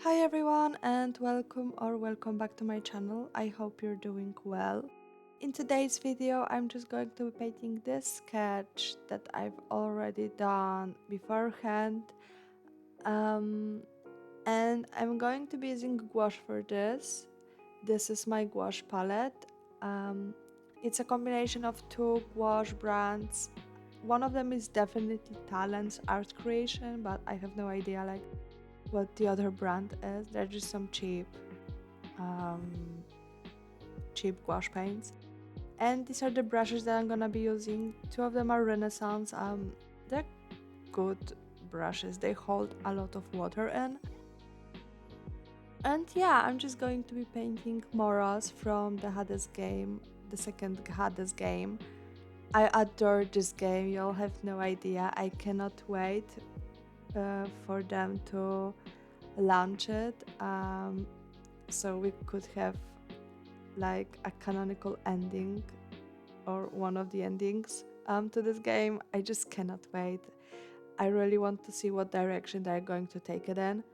Hi everyone and welcome back to my channel. I hope you're doing well. In today's video I'm just going to be painting this sketch that I've already done beforehand, and I'm going to be using gouache for this. This is my gouache palette. It's a combination of two gouache brands. One of them is definitely Talent's Art Creation, but I have no idea what the other brand is. They're just some um, cheap gouache paints. And these are the brushes that I'm gonna be using. Two of them are Renaissance. They're good brushes. They hold a lot of water in. And yeah, I'm just going to be painting Moros from the Hades game, the second Hades game. I adore this game. You'll have no idea. I cannot wait for them to launch it, so we could have like a canonical ending or one of the endings to this game. I just cannot wait. I really want to see what direction they're going to take it in.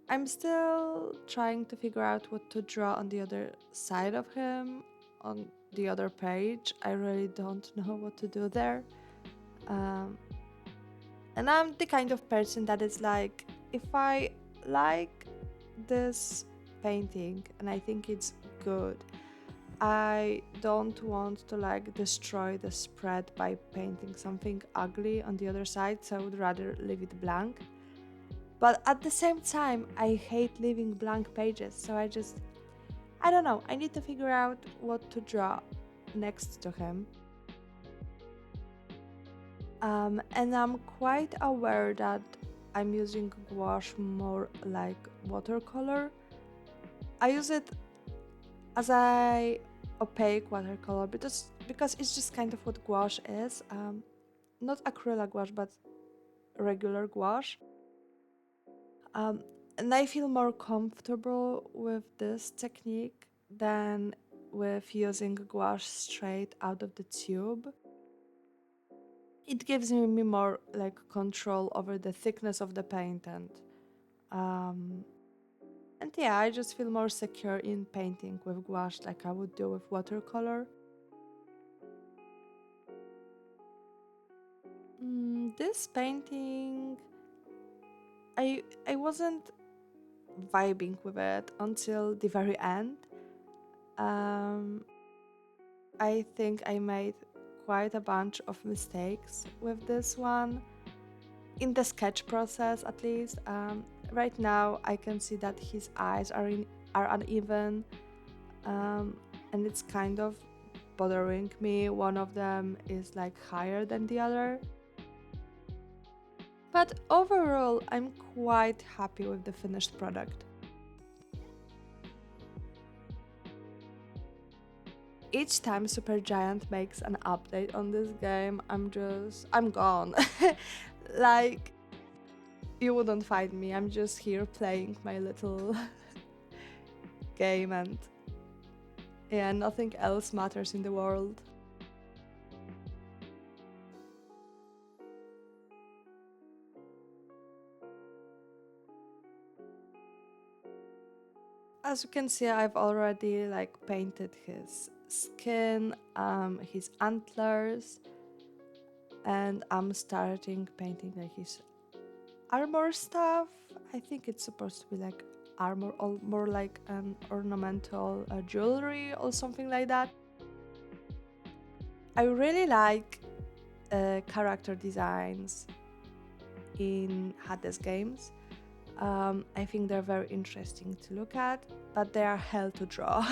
I'm still trying to figure out what to draw on the other side of him, on the other page. I really don't know what to do there. Um, and I'm the kind of person that is like, if I like this painting and I think it's good, I don't want to like destroy the spread by painting something ugly on the other side, so I would rather leave it blank. But at the same time, I hate leaving blank pages, so I don't know, I need to figure out what to draw next to him. And I'm quite aware that I'm using gouache more like watercolor. I use it as a opaque watercolor because it's just kind of what gouache is. Not acrylic gouache, but regular gouache. Um, and I feel more comfortable with this technique than with using gouache straight out of the tube. It gives me more like control over the thickness of the paint, um, and yeah, I just feel more secure in painting with gouache like I would do with watercolor. This painting, I wasn't vibing with it until the very end. Um, I think I made quite a bunch of mistakes with this one in the sketch process, at least. Right now, I can see that his eyes are uneven, and it's kind of bothering me. One of them is like higher than the other. But overall, I'm quite happy with the finished product. Each time Supergiant makes an update on this game, I'm gone. Like, you wouldn't find me. I'm just here playing my little game, and yeah, nothing else matters in the world. As you can see, I've already like painted his skin, his antlers, and I'm starting painting like his armor stuff. I think it's supposed to be like armor, or more like an ornamental jewelry or something like that. I really like character designs in Hades games. I think they're very interesting to look at, but they are hell to draw.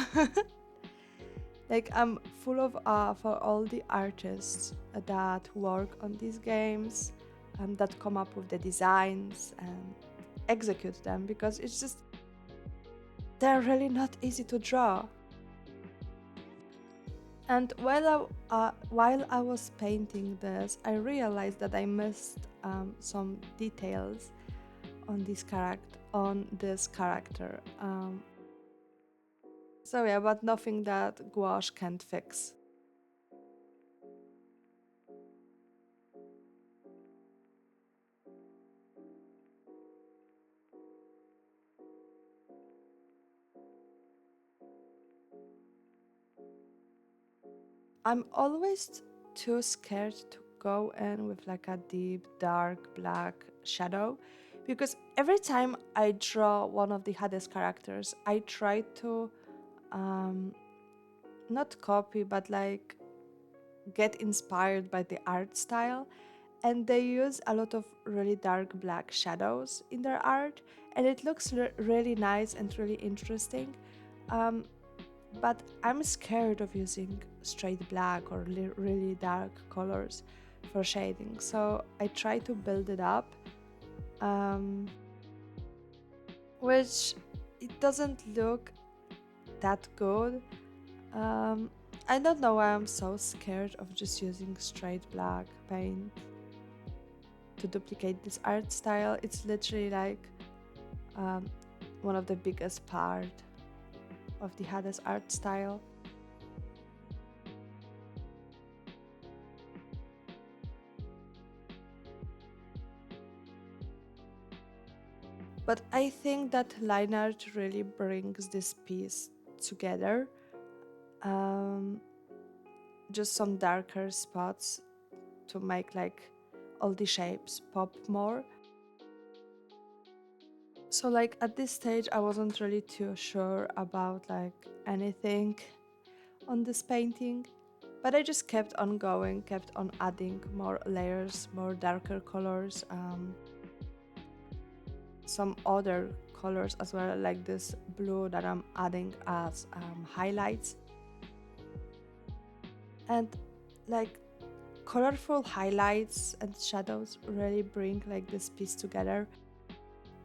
Like, I'm full of awe for all the artists that work on these games, that come up with the designs and execute them, because they're really not easy to draw. And while I was painting this, I realized that I missed some details on this character. So yeah, but nothing that gouache can't fix. I'm always too scared to go in with like a deep, dark, black shadow because every time I draw one of the Hades characters, I try to um, not copy but like get inspired by the art style, and they use a lot of really dark black shadows in their art, and it looks really nice and really interesting. Um, but I'm scared of using straight black or really dark colors for shading, so I try to build it up, um, which it doesn't look that good. Um, I don't know why I'm so scared of just using straight black paint to duplicate this art style. It's literally like um, one of the biggest part of the Hades art style. But I think that line art really brings this piece together. Um, just some darker spots to make like all the shapes pop more. So like at this stage I wasn't really too sure about like anything on this painting, but I just kept on going, kept on adding more layers, more darker colors, some other colors as well, like this blue that I'm adding as highlights. And like colorful highlights and shadows really bring like this piece together.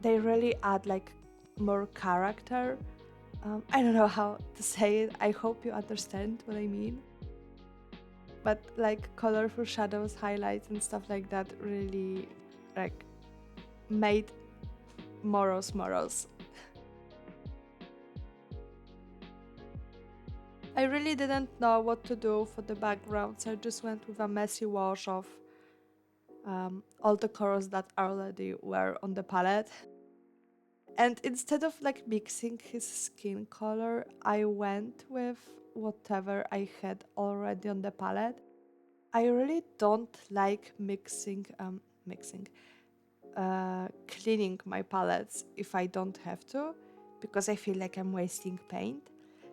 They really add like more character. I don't know how to say it. I hope you understand what I mean. But like colorful shadows, highlights, and stuff like that really like made Moros. I really didn't know what to do for the background, so I just went with a messy wash of all the colors that already were on the palette. And instead of like mixing his skin color, I went with whatever I had already on the palette. I really don't like cleaning my palettes if I don't have to, because I feel like I'm wasting paint.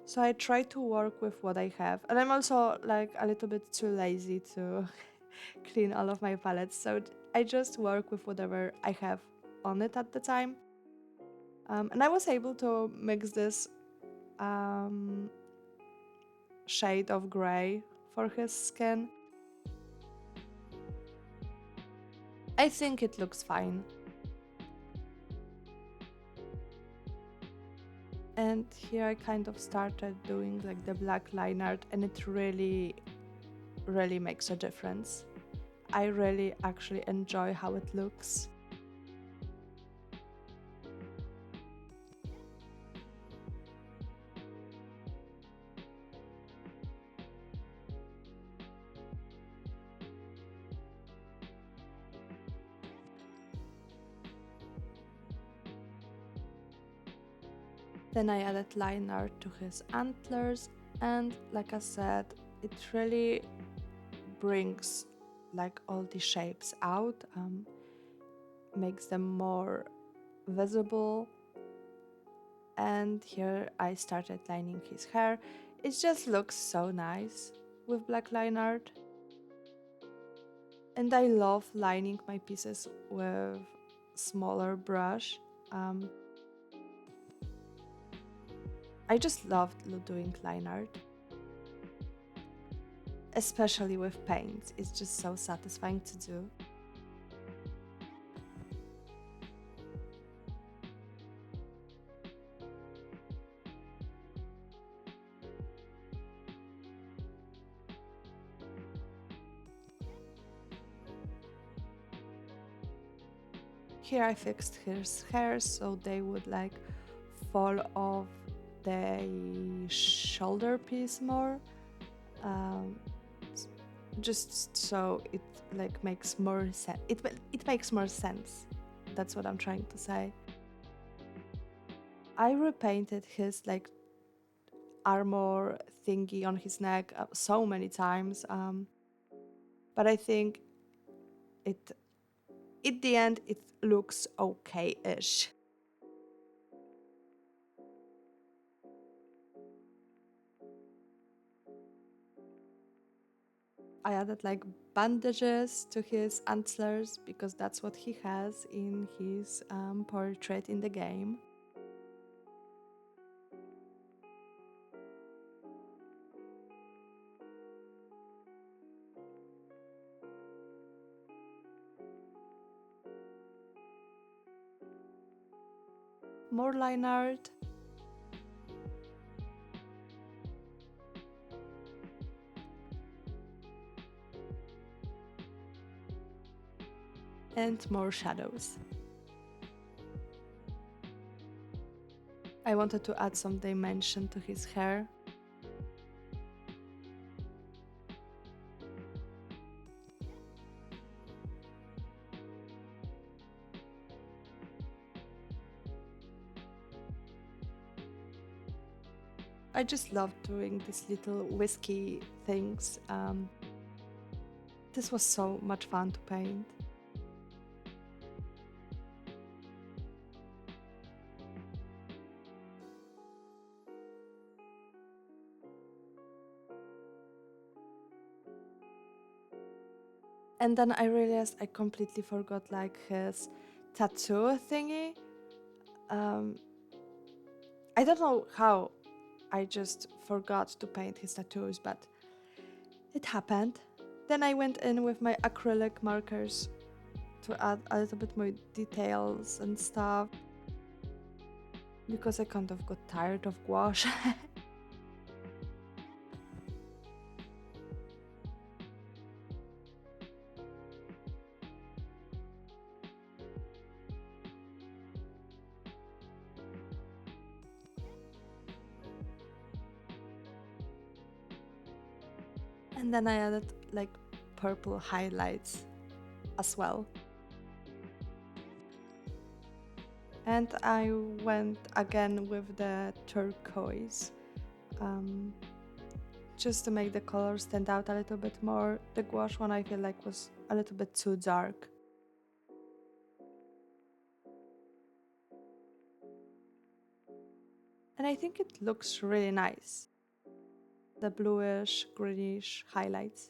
So I try to work with what I have, and I'm also like a little bit too lazy to clean all of my palettes. So I just work with whatever I have on it at the time. And I was able to mix this um, shade of gray for his skin. I think it looks fine. And here I kind of started doing like the black line art, and it really makes a difference. I really actually enjoy how it looks. Then I added line art to his antlers, and like I said, it really brings like all the shapes out, makes them more visible. And here I started lining his hair. It just looks so nice with black line art. And I love lining my pieces with smaller brush. Um, I just loved doing line art, especially with paint. It's just so satisfying to do. Here I fixed his hair so they would like fall off the shoulder piece more. Um, just so it like makes more sense. It makes more sense. That's what I'm trying to say. I repainted his like armor thingy on his neck so many times. But I think it, at the end, it looks okay-ish. I added like bandages to his antlers because that's what he has in his portrait in the game. More line art. And more shadows. I wanted to add some dimension to his hair. I just love doing these little whiskey things. This was so much fun to paint. And then I realized I completely forgot like his tattoo thingy. Um, I don't know how I just forgot to paint his tattoos, but it happened. Then I went in with my acrylic markers to add a little bit more details and stuff because I kind of got tired of gouache. And then I added like purple highlights as well. And I went again with the turquoise, just to make the color stand out a little bit more. The gouache one I feel like was a little bit too dark. And I think it looks really nice. The bluish, greenish highlights.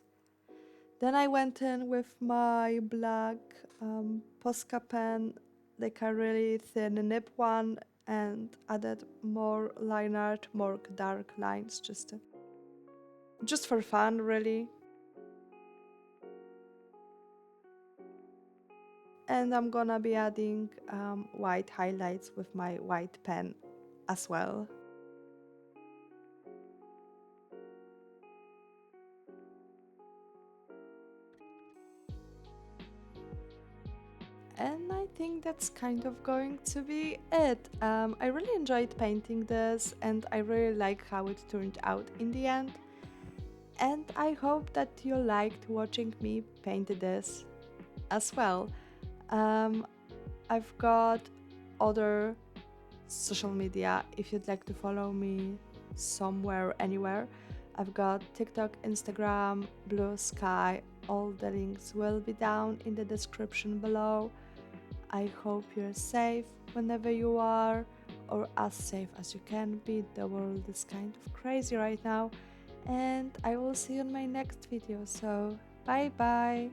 Then I went in with my black Posca pen, like a really thin nib one, and added more line art, more dark lines, just for fun, really. And I'm gonna be adding white highlights with my white pen as well. And I think that's kind of going to be it. I really enjoyed painting this and I really like how it turned out in the end. And I hope that you liked watching me paint this as well. Um, I've got other social media if you'd like to follow me somewhere, anywhere. I've got TikTok, Instagram, Blue Sky. All the links will be down in the description below. I hope you're safe whenever you are, or as safe as you can be. The world is kind of crazy right now. And I will see you in my next video. So, bye bye.